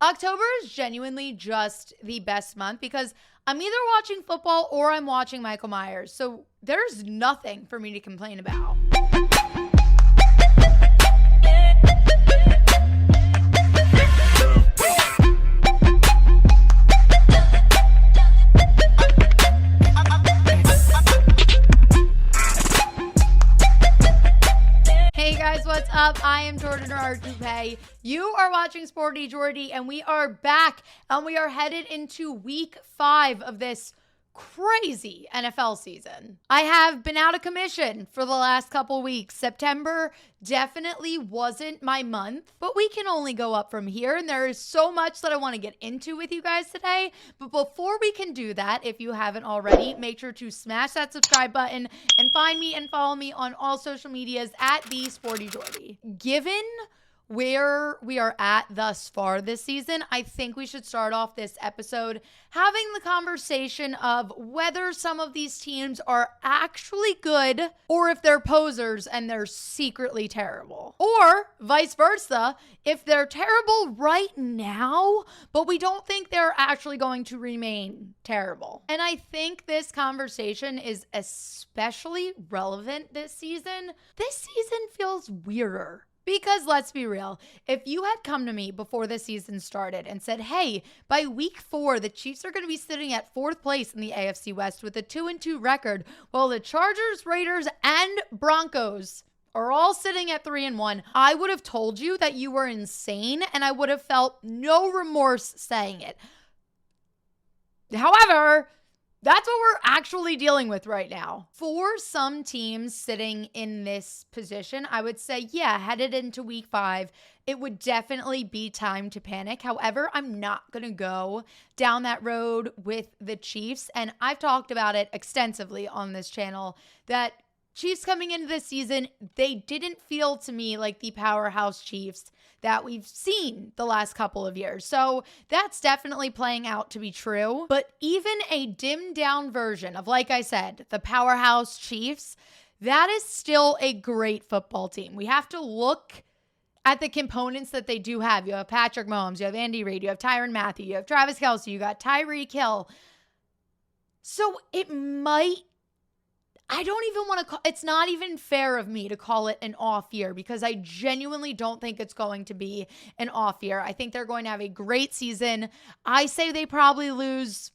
October is genuinely just the best month because I'm either watching football or I'm watching Michael Myers. So there's nothing for me to complain about. Hey guys, what's up? I am Jordan Artupe. You are watching Sporty Jordy, and we are back, and we are headed into week 5 of this crazy NFL season. I have been out of commission for the last couple weeks. September definitely wasn't my month, but we can only go up from here, and there is so much that I want to get into with you guys today. But before we can do that, if you haven't already, make sure to smash that subscribe button and find me and follow me on all social medias at the Sporty Jordy. Given where we are at thus far this season, I think we should start off this episode having the conversation of whether some of these teams are actually good or if they're posers and they're secretly terrible. Or vice versa, if they're terrible right now, but we don't think they're actually going to remain terrible. And I think this conversation is especially relevant this season. This season feels weirder. Because let's be real, if you had come to me before the season started and said, hey, by week 4, the Chiefs are going to be sitting at 4th place in the AFC West with a 2-2 record, while the Chargers, Raiders, and Broncos are all sitting at 3-1, I would have told you that you were insane, and I would have felt no remorse saying it. However, that's what we're actually dealing with right now. For some teams sitting in this position, I would say, yeah, headed into week 5, it would definitely be time to panic. However, I'm not going to go down that road with the Chiefs. And I've talked about it extensively on this channel that Chiefs coming into this season, they didn't feel to me like the powerhouse Chiefs that we've seen the last couple of years. So that's definitely playing out to be true. But even a dimmed down version of, like I said, the powerhouse Chiefs, that is still a great football team. We have to look at the components that they do have. You have Patrick Mahomes, you have Andy Reid, you have Tyrann Mathieu, you have Travis Kelce, you got Tyreek Hill. So it might, I don't even want to call, it's not even fair of me to call it an off year because I genuinely don't think it's going to be an off year. I think they're going to have a great season. I say they probably lose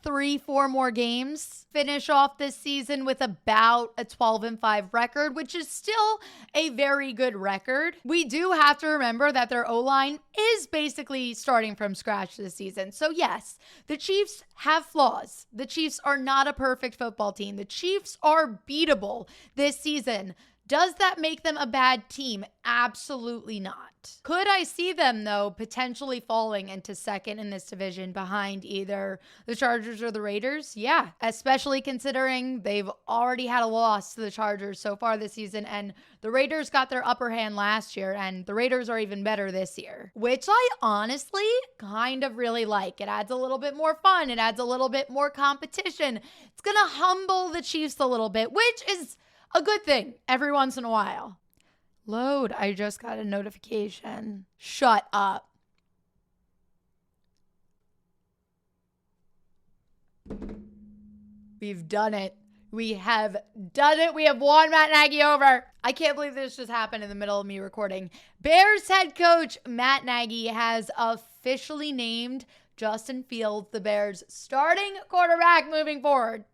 3-4 more games, finish off this season with about a 12-5 record, which is still a very good record. We do have to remember that their O-line is basically starting from scratch this season. So yes, the Chiefs have flaws. The Chiefs are not a perfect football team. The Chiefs are beatable this season. Does that make them a bad team? Absolutely not. Could I see them, though, potentially falling into second in this division behind either the Chargers or the Raiders? Yeah, especially considering they've already had a loss to the Chargers so far this season, and the Raiders got their upper hand last year, and the Raiders are even better this year, which I honestly kind of really like. It adds a little bit more fun. It adds a little bit more competition. It's going to humble the Chiefs a little bit, which is a good thing every once in a while. Load, I just got a notification. Shut up. We've done it. We have done it. We have won Matt Nagy over. I can't believe this just happened in the middle of me recording. Bears head coach Matt Nagy has officially named Justin Fields the Bears' starting quarterback moving forward.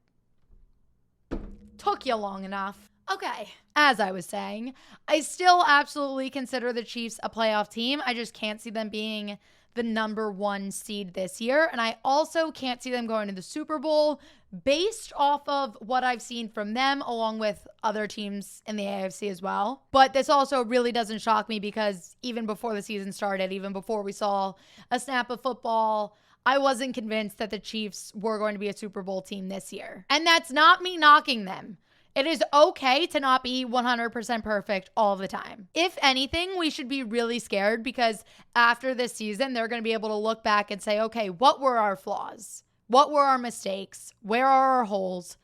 Took you long enough. Okay, as I was saying, I still absolutely consider the Chiefs a playoff team. I just can't see them being the number 1 seed this year. And I also can't see them going to the Super Bowl based off of what I've seen from them, along with other teams in the AFC as well. But this also really doesn't shock me because even before the season started, even before we saw a snap of football, I wasn't convinced that the Chiefs were going to be a Super Bowl team this year. And that's not me knocking them. It is okay to not be 100% perfect all the time. If anything, we should be really scared because after this season, they're going to be able to look back and say, okay, what were our flaws? What were our mistakes? Where are our holes?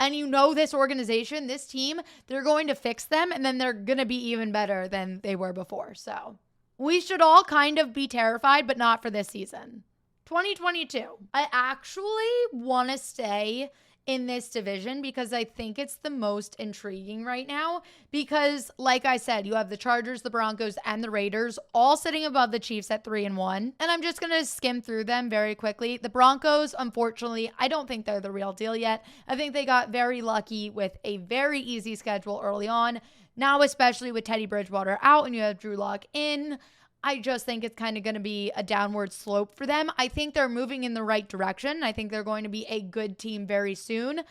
And you know this organization, this team, they're going to fix them and then they're going to be even better than they were before. So We should all kind of be terrified, but not for this season. 2022. I actually want to stay in this division because I think it's the most intriguing right now because, like I said, you have the Chargers, the Broncos, and the Raiders all sitting above the Chiefs at 3-1. And I'm just going to skim through them very quickly. The Broncos, unfortunately, I don't think they're the real deal yet. I think they got very lucky with a very easy schedule early on. Now, especially with Teddy Bridgewater out and you have Drew Lock in, I just think it's kind of going to be a downward slope for them. I think they're moving in the right direction. I think they're going to be a good team very soon.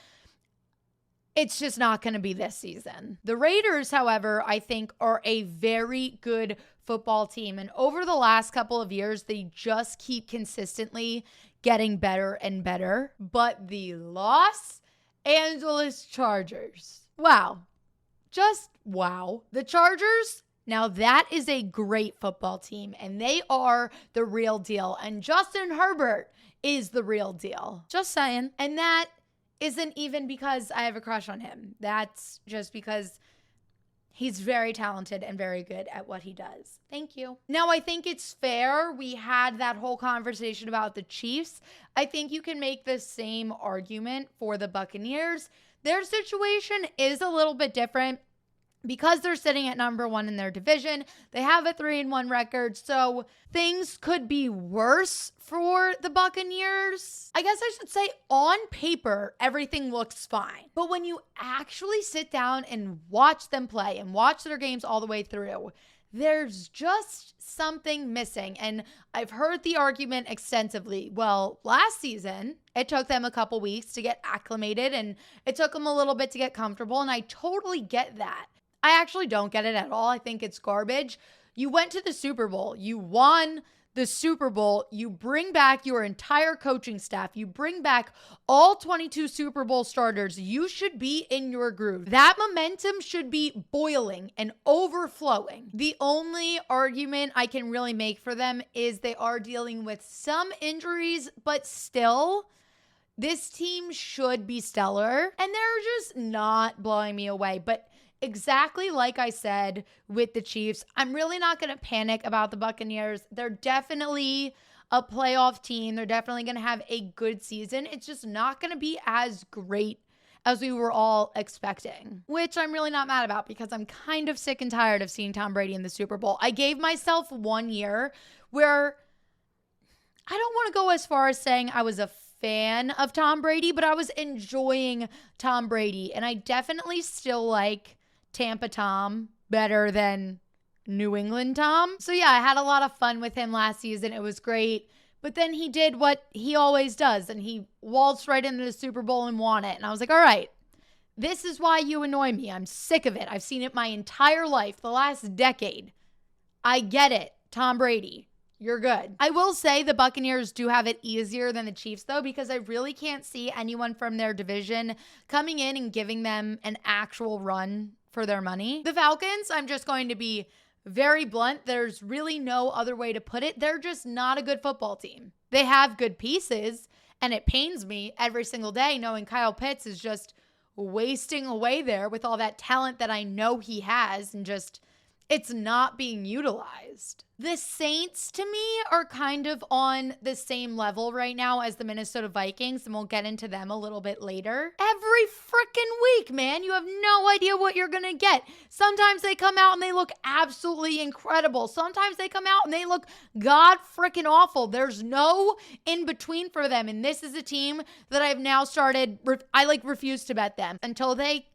It's just not going to be this season. The Raiders, however, I think are a very good football team. And over the last couple of years, they just keep consistently getting better and better. But the Los Angeles Chargers. Wow. Just wow. The Chargers, now that is a great football team and they are the real deal. And Justin Herbert is the real deal. Just saying. And that isn't even because I have a crush on him. That's just because he's very talented and very good at what he does. Thank you. Now, I think it's fair. We had that whole conversation about the Chiefs. I think you can make the same argument for the Buccaneers. Their situation is a little bit different because they're sitting at number 1 in their division. They have a 3-1 record, so things could be worse for the Buccaneers. I guess I should say on paper, everything looks fine. But when you actually sit down and watch them play and watch their games all the way through, there's just something missing. And I've heard the argument extensively. Well, last season, it took them a couple weeks to get acclimated and it took them a little bit to get comfortable. And I totally get that. I actually don't get it at all. I think it's garbage. You went to the Super Bowl. You won the Super Bowl. You bring back your entire coaching staff. You bring back all 22 Super Bowl starters. You should be in your groove. That momentum should be boiling and overflowing. The only argument I can really make for them is they are dealing with some injuries, but still, this team should be stellar. And they're just not blowing me away. But exactly like I said with the Chiefs, I'm really not going to panic about the Buccaneers. They're definitely a playoff team. They're definitely going to have a good season. It's just not going to be as great as we were all expecting, which I'm really not mad about because I'm kind of sick and tired of seeing Tom Brady in the Super Bowl. I gave myself 1 year where I don't want to go as far as saying I was a fan of Tom Brady, but I was enjoying Tom Brady. And I definitely still like Tampa Tom better than New England Tom. So yeah, I had a lot of fun with him last season. It was great. But then he did what he always does, and he waltzed right into the Super Bowl and won it. And I was like, all right, this is why you annoy me. I'm sick of it. I've seen it my entire life, the last decade. I get it. Tom Brady, you're good. I will say the Buccaneers do have it easier than the Chiefs, though, because I really can't see anyone from their division coming in and giving them an actual run for their money. The Falcons, I'm just going to be very blunt. There's really no other way to put it. They're just not a good football team. They have good pieces, and it pains me every single day knowing Kyle Pitts is just wasting away there with all that talent that I know he has, and just it's not being utilized. The Saints, to me, are kind of on the same level right now as the Minnesota Vikings, and we'll get into them a little bit later. Every freaking week, man, you have no idea what you're gonna get. Sometimes they come out and they look absolutely incredible. Sometimes they come out and they look god freaking awful. There's no in between for them, and this is a team that I've now started, I refuse to bet them until they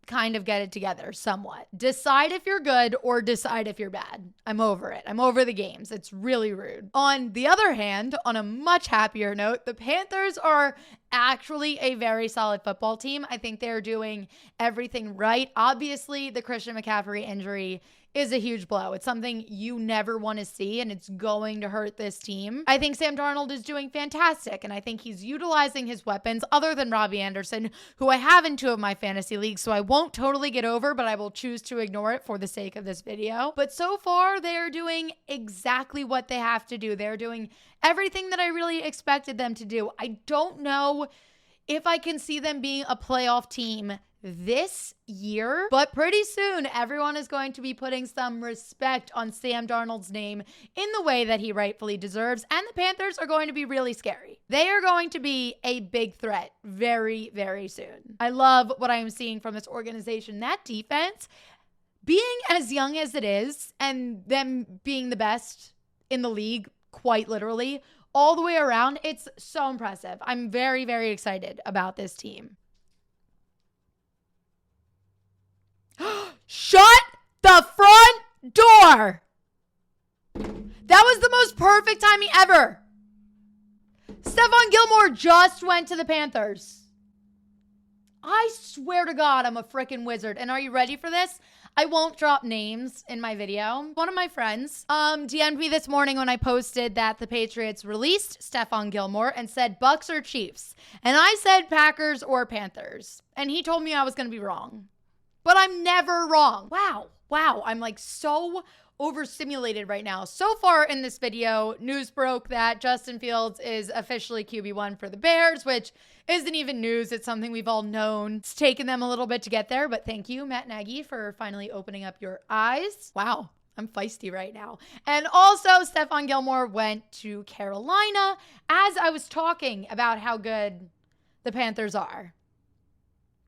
kind of get it together somewhat. Decide if you're good or decide if you're bad. I'm over it. I'm over the games. It's really rude. On the other hand, on a much happier note, the Panthers are actually a very solid football team. I think they're doing everything right. Obviously, the Christian McCaffrey injury is a huge blow. It's something you never want to see, and it's going to hurt this team. I think Sam Darnold is doing fantastic, and I think he's utilizing his weapons other than Robbie Anderson, who I have in 2 of my fantasy leagues, so I won't totally get over, but I will choose to ignore it for the sake of this video. But so far, they're doing exactly what they have to do. They're doing everything that I really expected them to do. I don't know if I can see them being a playoff team this year. But pretty soon, everyone is going to be putting some respect on Sam Darnold's name in the way that he rightfully deserves. And the Panthers are going to be really scary. They are going to be a big threat very, very soon. I love what I am seeing from this organization. That defense, being as young as it is, and them being the best in the league, quite literally, all the way around, it's so impressive. I'm very, very excited about this team. Shut the front door! That was the most perfect timing ever. Stephon Gilmore just went to the Panthers. I swear to God, I'm a freaking wizard. And are you ready for this? I won't drop names in my video. One of my friends DM'd me this morning when I posted that the Patriots released Stephon Gilmore and said Bucks or Chiefs. And I said Packers or Panthers. And he told me I was going to be wrong. But I'm never wrong. Wow. I'm like so overstimulated right now. So far in this video, news broke that Justin Fields is officially QB1 for the Bears, which isn't even news. It's something we've all known. It's taken them a little bit to get there, but thank you, Matt Nagy, for finally opening up your eyes. Wow, I'm feisty right now. And also, Stephon Gilmore went to Carolina as I was talking about how good the Panthers are.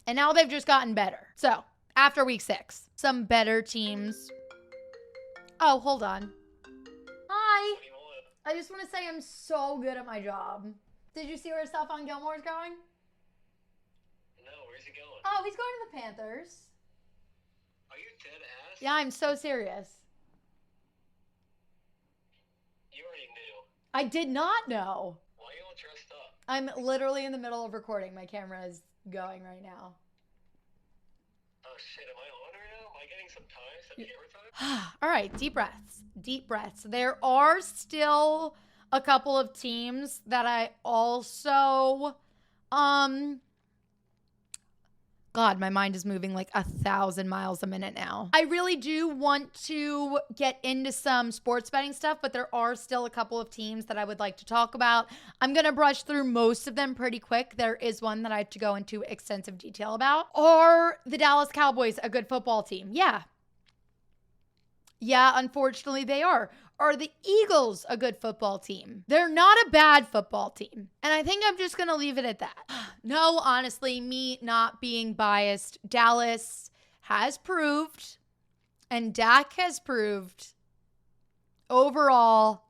And now they've just gotten better. So, after week 6, some better teams. Oh, hold on. Hi. I just want to say I'm so good at my job. Did you see where Stephon Gilmore's going? No, where's he going? Oh, he's going to the Panthers. Are you dead ass? Yeah, I'm so serious. You already knew. I did not know. Why are you all dressed up? I'm literally in the middle of recording. My camera is going right now. Oh shit, am I on right now? Am I getting some time? Some camera time? All right, deep breaths. Deep breaths. There are still a couple of teams that I also God, my mind is moving like 1,000 miles a minute now. I really do want to get into some sports betting stuff, but there are still a couple of teams that I would like to talk about. I'm going to brush through most of them pretty quick. There is one that I have to go into extensive detail about. Are the Dallas Cowboys a good football team? Yeah. Yeah, unfortunately they are. Are the Eagles a good football team? They're not a bad football team. And I think I'm just going to leave it at that. No, honestly, me not being biased, Dallas has proved, and Dak has proved, overall,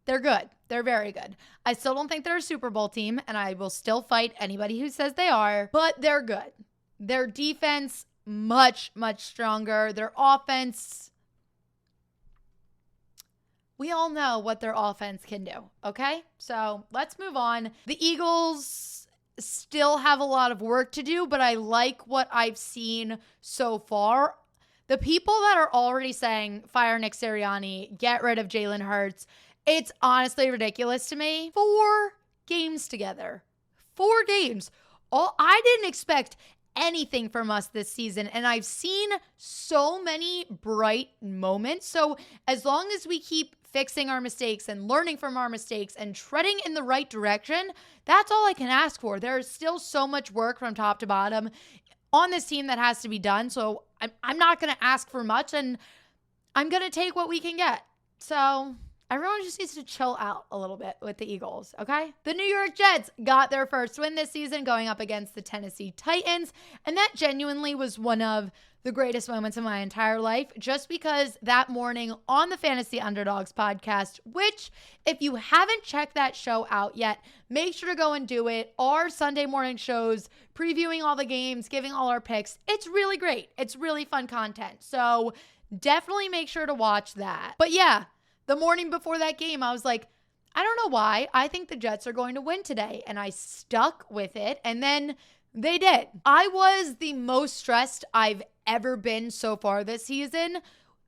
they're good. They're very good. I still don't think they're a Super Bowl team, and I will still fight anybody who says they are, but they're good. Their defense, much, much stronger. Their offense, we all know what their offense can do, okay? So let's move on. The Eagles still have a lot of work to do, but I like what I've seen so far. The people that are already saying, fire Nick Sirianni, get rid of Jalen Hurts, it's honestly ridiculous to me. 4 games together. 4 games. I didn't expect anything from us this season, and I've seen so many bright moments. So as long as we keep fixing our mistakes and learning from our mistakes and treading in the right direction, that's all I can ask for. There is still so much work from top to bottom on this team that has to be done. So I'm not going to ask for much, and I'm going to take what we can get. So everyone just needs to chill out a little bit with the Eagles, okay? The New York Jets got their first win this season going up against the Tennessee Titans, and that genuinely was one of the greatest moments of my entire life, just because that morning on the Fantasy Underdogs podcast, which if you haven't checked that show out yet, make sure to go and do it. Our Sunday morning shows, previewing all the games, giving all our picks. It's really great. It's really fun content. So definitely make sure to watch that. But yeah, the morning before that game, I was like, I don't know why. I think the Jets are going to win today. And I stuck with it. And then they did. I was the most stressed I've ever been so far this season.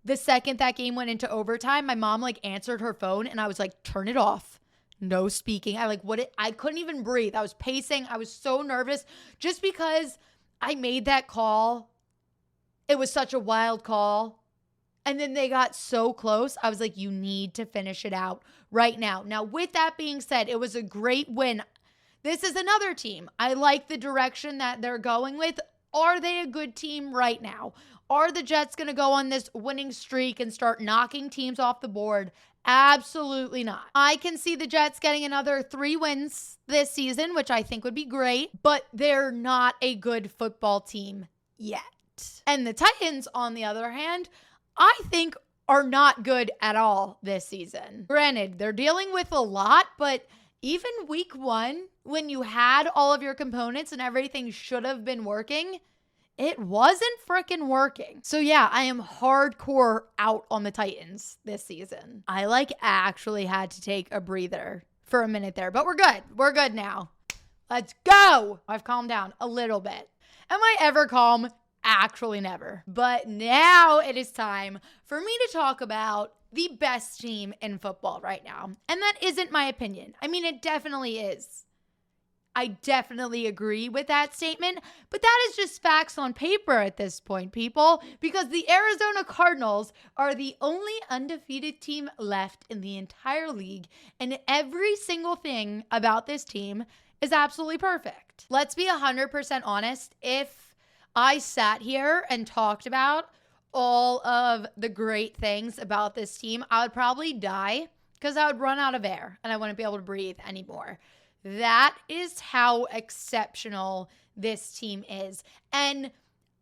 The second that game went into overtime, my mom answered her phone and I was like, turn it off. No speaking. I couldn't even breathe. I was pacing. I was so nervous just because I made that call. It was such a wild call. And then they got so close. I was like, you need to finish it out right now. Now, with that being said, it was a great win. This is another team. I like the direction that they're going with. Are they a good team right now? Are the Jets going to go on this winning streak and start knocking teams off the board? Absolutely not. I can see the Jets getting another 3 wins this season, which I think would be great, but they're not a good football team yet. And the Titans, on the other hand, I think are not good at all this season. Granted, they're dealing with a lot, but even week 1, when you had all of your components and everything should have been working, it wasn't freaking working. So yeah, I am hardcore out on the Titans this season. I actually had to take a breather for a minute there, but we're good. We're good now. Let's go. I've calmed down a little bit. Am I ever calm? Actually never. But now it is time for me to talk about the best team in football right now. And that isn't my opinion. I mean, it definitely is. I definitely agree with that statement, but that is just facts on paper at this point, people, because the Arizona Cardinals are the only undefeated team left in the entire league, and every single thing about this team is absolutely perfect. Let's be 100% honest. If I sat here and talked about all of the great things about this team, I would probably die because I would run out of air and I wouldn't be able to breathe anymore. That is how exceptional this team is. And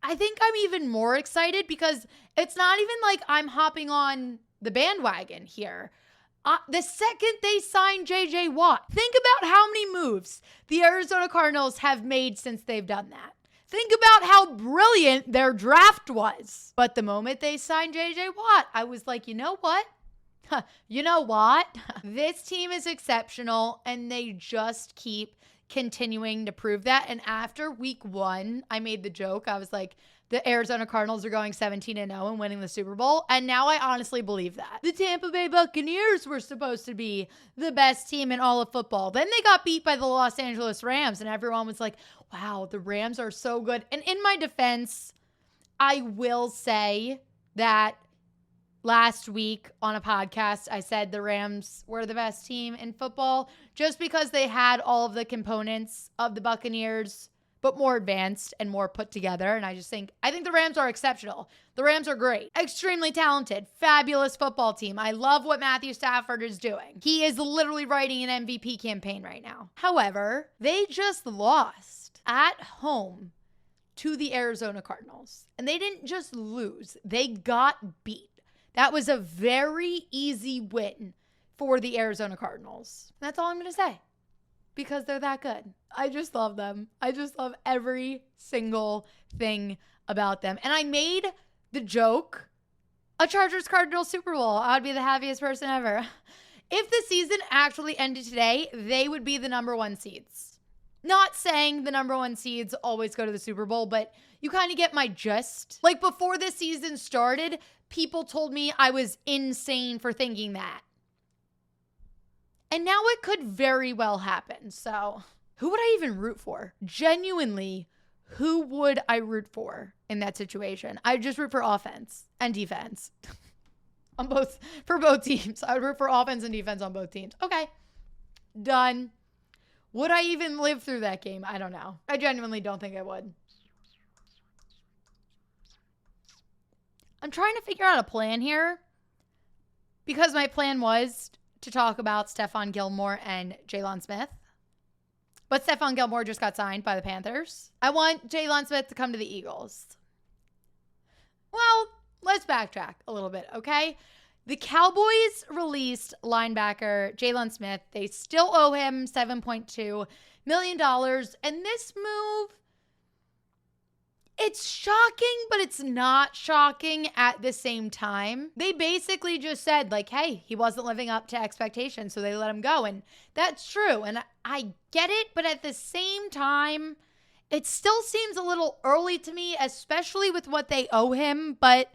I think I'm even more excited because it's not even like I'm hopping on the bandwagon here. The second they signed J.J. Watt, think about how many moves the Arizona Cardinals have made since they've done that. Think about how brilliant their draft was. But the moment they signed J.J. Watt, I was like, you know what? You know what? This team is exceptional, and they just keep continuing to prove that. And after week 1, I made the joke. I was like, the Arizona Cardinals are going 17-0 and winning the Super Bowl. And now I honestly believe that. The Tampa Bay Buccaneers were supposed to be the best team in all of football. Then they got beat by the Los Angeles Rams, and everyone was like, wow, the Rams are so good. And in my defense, I will say that last week on a podcast, I said the Rams were the best team in football just because they had all of the components of the Buccaneers, but more advanced and more put together. And I think the Rams are exceptional. The Rams are great, extremely talented, fabulous football team. I love what Matthew Stafford is doing. He is literally writing an MVP campaign right now. However, they just lost at home to the Arizona Cardinals. And they didn't just lose, they got beat. That was a very easy win for the Arizona Cardinals. That's all I'm going to say because they're that good. I just love them. I just love every single thing about them. And I made the joke, a Chargers-Cardinals Super Bowl. I would be the happiest person ever. If the season actually ended today, they would be the number 1 seeds. Not saying the number 1 seeds always go to the Super Bowl, but you kind of get my gist. Like before this season started, people told me I was insane for thinking that. And now it could very well happen. So who would I even root for? Genuinely, who would I root for in that situation? I just root for offense and defense for both teams. I would root for offense and defense on both teams. Okay, done. Would I even live through that game? I don't know. I genuinely don't think I would. I'm trying to figure out a plan here because my plan was to talk about Stephon Gilmore and Jaylon Smith. But Stephon Gilmore just got signed by the Panthers. I want Jaylon Smith to come to the Eagles. Well, let's backtrack a little bit, okay? The Cowboys released linebacker Jaylon Smith. They still owe him $7.2 million. And this move, it's shocking, but it's not shocking at the same time. They basically just said, like, hey, he wasn't living up to expectations, so they let him go. And that's true. And I get it, but at the same time, it still seems a little early to me, especially with what they owe him. But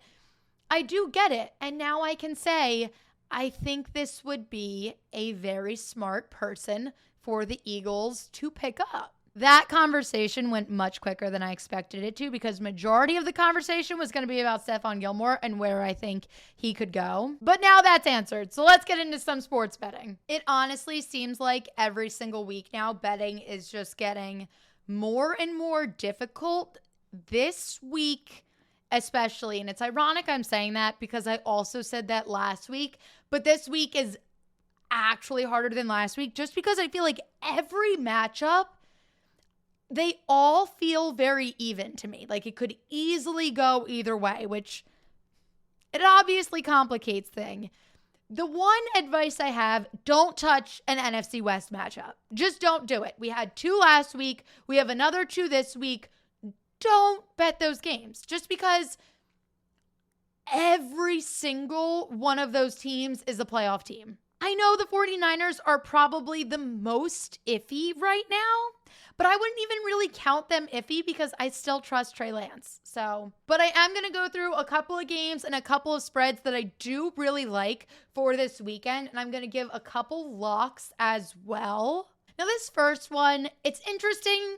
I do get it. And now I can say, I think this would be a very smart person for the Eagles to pick up. That conversation went much quicker than I expected it to because majority of the conversation was going to be about Stephon Gilmore and where I think he could go. But now that's answered. So let's get into some sports betting. It honestly seems like every single week now, betting is just getting more and more difficult this week especially, and it's ironic I'm saying that because I also said that last week, but this week is actually harder than last week just because I feel like every matchup, they all feel very even to me. Like it could easily go either way, which it obviously complicates things. The one advice I have, don't touch an NFC West matchup. Just don't do it. We had 2 last week. We have another 2 this week. Don't bet those games just because every single one of those teams is a playoff team. I know the 49ers are probably the most iffy right now, but I wouldn't even really count them iffy because I still trust Trey Lance. But I am going to go through a couple of games and a couple of spreads that I do really like for this weekend, and I'm going to give a couple locks as well. Now, this first one, it's interesting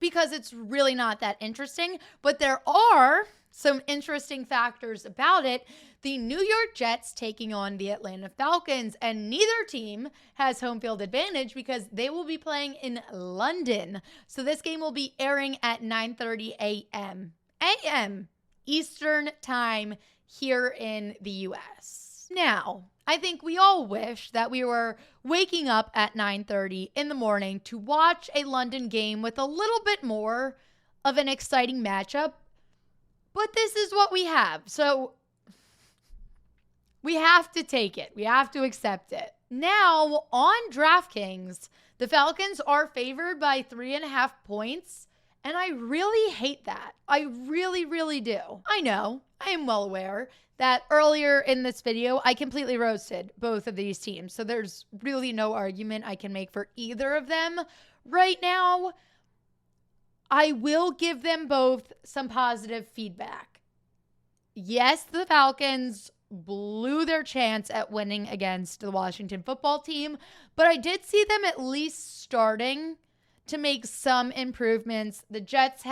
because it's really not that interesting, but there are some interesting factors about it. The New York Jets taking on the Atlanta Falcons, and neither team has home field advantage because they will be playing in London. So this game will be airing at 9:30 a.m. Eastern time here in the U.S. Now, I think we all wish that we were waking up at 9:30 in the morning to watch a London game with a little bit more of an exciting matchup, but this is what we have. So we have to take it. We have to accept it. Now, on DraftKings, the Falcons are favored by 3.5 points, and I really hate that. I really, really do. I know, I am well aware that earlier in this video, I completely roasted both of these teams. So there's really no argument I can make for either of them right now. I will give them both some positive feedback. Yes, the Falcons blew their chance at winning against the Washington football team, but I did see them at least starting to make some improvements. The Jets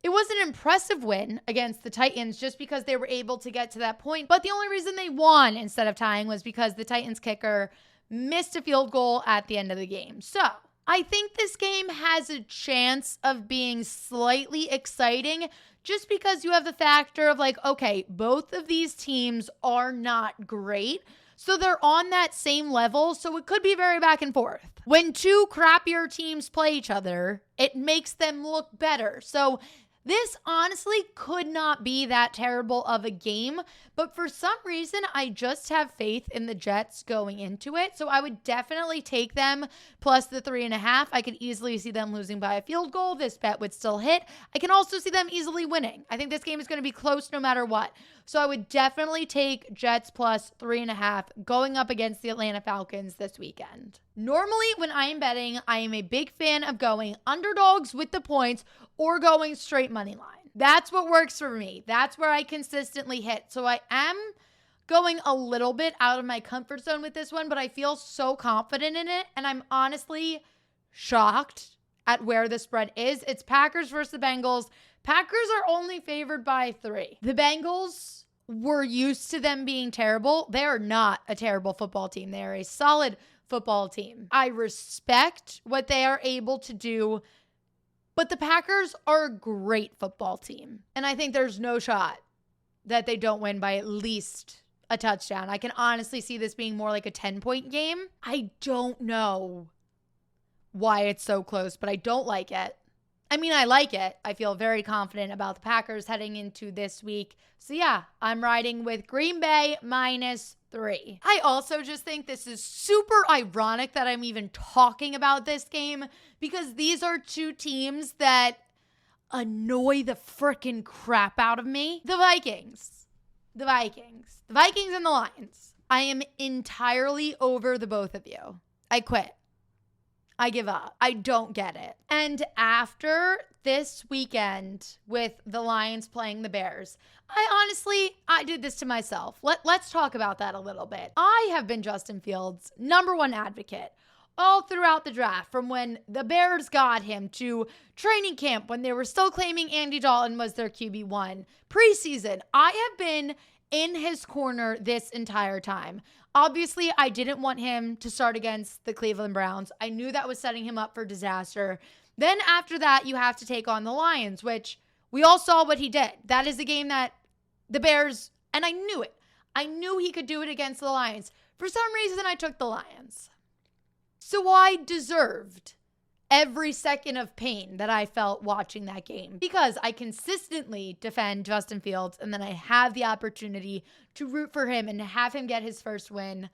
it was an impressive win against the Titans just because they were able to get to that point, but the only reason they won instead of tying was because the Titans kicker missed a field goal at the end of the game. So I think this game has a chance of being slightly exciting just because you have the factor of like, okay, both of these teams are not great. So they're on that same level. So it could be very back and forth. When 2 crappier teams play each other, it makes them look better. So this honestly could not be that terrible of a game, but for some reason, I just have faith in the Jets going into it. So I would definitely take them plus the 3.5. I could easily see them losing by a field goal. This bet would still hit. I can also see them easily winning. I think this game is going to be close no matter what. So I would definitely take Jets plus 3.5 going up against the Atlanta Falcons this weekend. Normally, when I am betting, I am a big fan of going underdogs with the points or going straight money line. That's what works for me. That's where I consistently hit. So I am going a little bit out of my comfort zone with this one, but I feel so confident in it. And I'm honestly shocked at where the spread is. It's Packers versus the Bengals. Packers are only favored by 3. The Bengals, we're used to them being terrible. They are not a terrible football team. They are a solid football team. I respect what they are able to do, but the Packers are a great football team. And I think there's no shot that they don't win by at least a touchdown. I can honestly see this being more like a 10-point game. I don't know why it's so close, but I don't like it. I mean, I like it. I feel very confident about the Packers heading into this week. So yeah, I'm riding with Green Bay minus 3. I also just think this is super ironic that I'm even talking about this game because these are 2 teams that annoy the freaking crap out of me. The Vikings and the Lions. I am entirely over the both of you. I quit. I give up. I don't get it. And after this weekend with the Lions playing the Bears, I did this to myself. Let's talk about that a little bit. I have been Justin Fields' #1 advocate all throughout the draft, from when the Bears got him to training camp when they were still claiming Andy Dalton was their QB1. Preseason, I have been in his corner this entire time. Obviously, I didn't want him to start against the Cleveland Browns. I knew that was setting him up for disaster. Then after that, you have to take on the Lions, which we all saw what he did. That is a game that the Bears, and I knew it. I knew he could do it against the Lions. For some reason, I took the Lions. So I deserved every second of pain that I felt watching that game because I consistently defend Justin Fields, and then I have the opportunity to root for him and have him get his first win.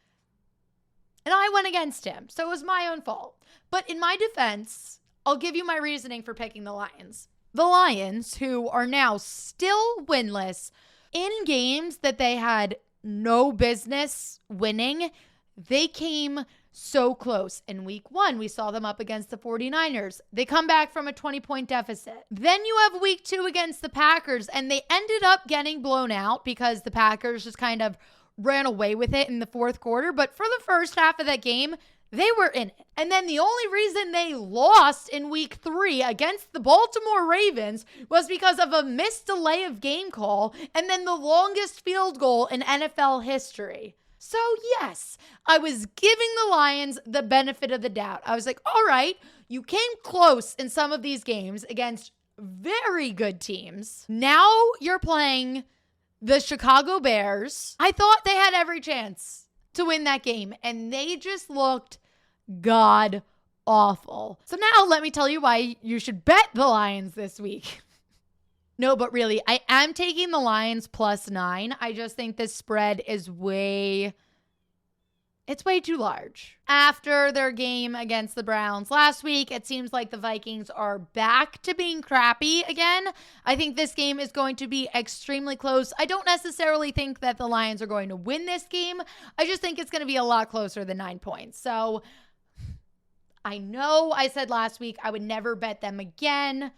And I went against him, so it was my own fault. But in my defense, I'll give you my reasoning for picking the Lions. The Lions, who are now still winless in games that they had no business winning, they came so close. In week 1, we saw them up against the 49ers. They come back from a 20-point deficit. Then you have week 2 against the Packers, and they ended up getting blown out because the Packers just kind of ran away with it in the fourth quarter. But for the first half of that game, they were in it. And then the only reason they lost in week 3 against the Baltimore Ravens was because of a missed delay of game call and then the longest field goal in NFL history. So yes, I was giving the Lions the benefit of the doubt. I was like, all right, you came close in some of these games against very good teams. Now you're playing the Chicago Bears. I thought they had every chance to win that game, and they just looked god awful. So now let me tell you why you should bet the Lions this week. No, but really, I am taking the Lions +9. I just think this spread is way too large. After their game against the Browns last week, it seems like the Vikings are back to being crappy again. I think this game is going to be extremely close. I don't necessarily think that the Lions are going to win this game. I just think it's going to be a lot closer than 9 points. So I know I said last week I would never bet them again.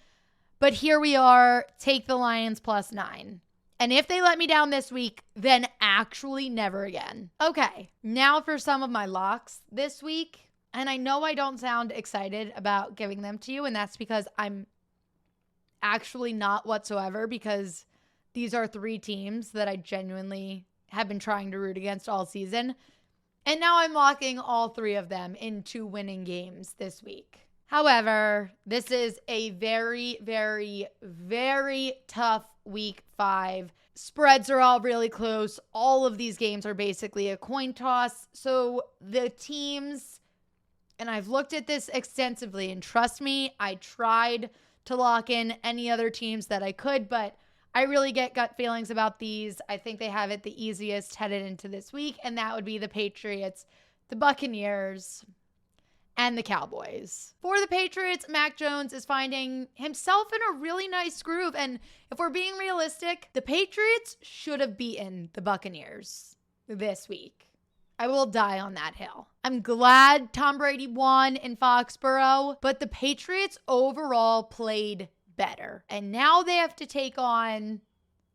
But here we are, take the Lions +9. And if they let me down this week, then actually never again. Okay, now for some of my locks this week. And I know I don't sound excited about giving them to you, and that's because I'm actually not whatsoever, because these are 3 teams that I genuinely have been trying to root against all season. And now I'm locking all 3 of them into winning games this week. However, this is a very, very, very tough week 5. Spreads are all really close. All of these games are basically a coin toss. So the teams, and I've looked at this extensively, and trust me, I tried to lock in any other teams that I could, but I really get gut feelings about these. I think they have it the easiest headed into this week, and that would be the Patriots, the Buccaneers, and the Cowboys. For the Patriots, Mac Jones is finding himself in a really nice groove. And if we're being realistic, the Patriots should have beaten the Buccaneers this week. I will die on that hill. I'm glad Tom Brady won in Foxborough, but the Patriots overall played better. And now they have to take on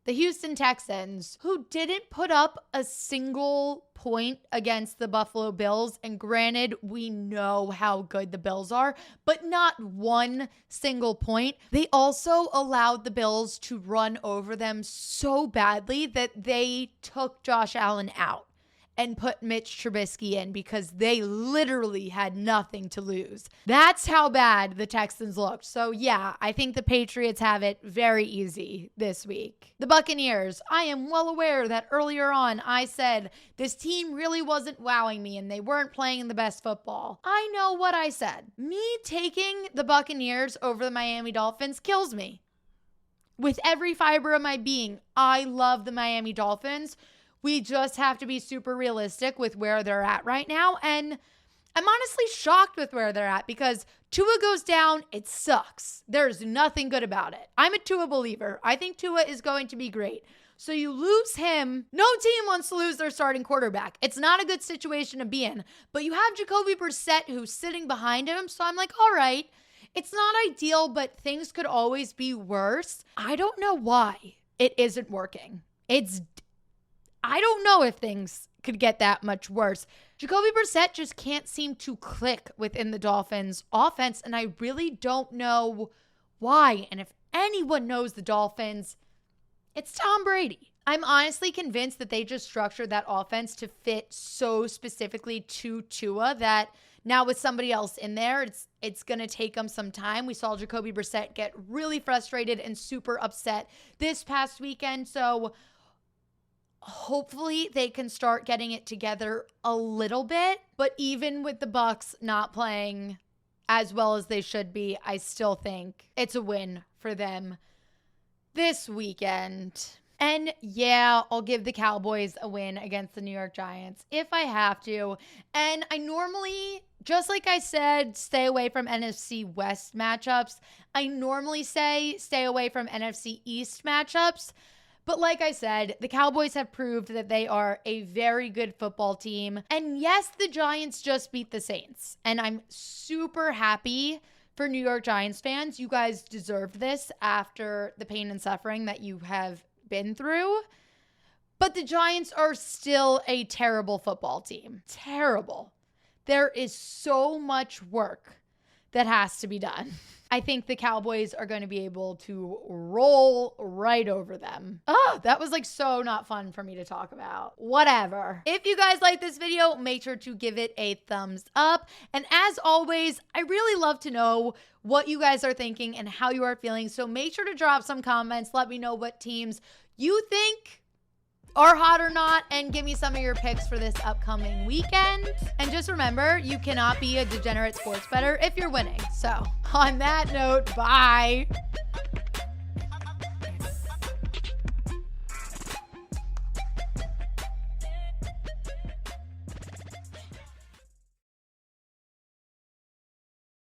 the Houston Texans, who didn't put up a single point against the Buffalo Bills. And granted, we know how good the Bills are, but not one single point. They also allowed the Bills to run over them so badly that they took Josh Allen out and put Mitch Trubisky in because they literally had nothing to lose. That's how bad the Texans looked. So yeah, I think the Patriots have it very easy this week. The Buccaneers, I am well aware that earlier on I said this team really wasn't wowing me and they weren't playing the best football. I know what I said. Me taking the Buccaneers over the Miami Dolphins kills me. With every fiber of my being, I love the Miami Dolphins. We just have to be super realistic with where they're at right now. And I'm honestly shocked with where they're at because Tua goes down, it sucks. There's nothing good about it. I'm a Tua believer. I think Tua is going to be great. So you lose him. No team wants to lose their starting quarterback. It's not a good situation to be in. But you have Jacoby Brissett who's sitting behind him. So I'm like, all right, it's not ideal, but things could always be worse. I don't know why it isn't working. I don't know if things could get that much worse. Jacoby Brissett just can't seem to click within the Dolphins' offense, and I really don't know why. And if anyone knows the Dolphins, it's Tom Brady. I'm honestly convinced that they just structured that offense to fit so specifically to Tua that Now with somebody else in there, it's going to take them some time. We saw Jacoby Brissett get really frustrated and super upset this past weekend. So hopefully they can start getting it together a little bit. But even with the Bucs not playing as well as they should be, I still think it's a win for them this weekend. And yeah, I'll give the Cowboys a win against the New York Giants if I have to. And I normally, just like I said, stay away from NFC West matchups. I normally say stay away from NFC East matchups. But like I said, the Cowboys have proved that they are a very good football team. And yes, the Giants just beat the Saints. And I'm super happy for New York Giants fans. You guys deserved this after the pain and suffering that you have been through. But the Giants are still a terrible football team. Terrible. There is so much work that has to be done. I think the Cowboys are going to be able to roll right over them. Oh, that was like so not fun for me to talk about. Whatever. If you guys like this video, make sure to give it a thumbs up. And as always, I really love to know what you guys are thinking and how you are feeling. So make sure to drop some comments. Let me know what teams you think are hot or not, and give me some of your picks for this upcoming weekend. And just remember, you cannot be a degenerate sports bettor if you're winning. So on that note, bye.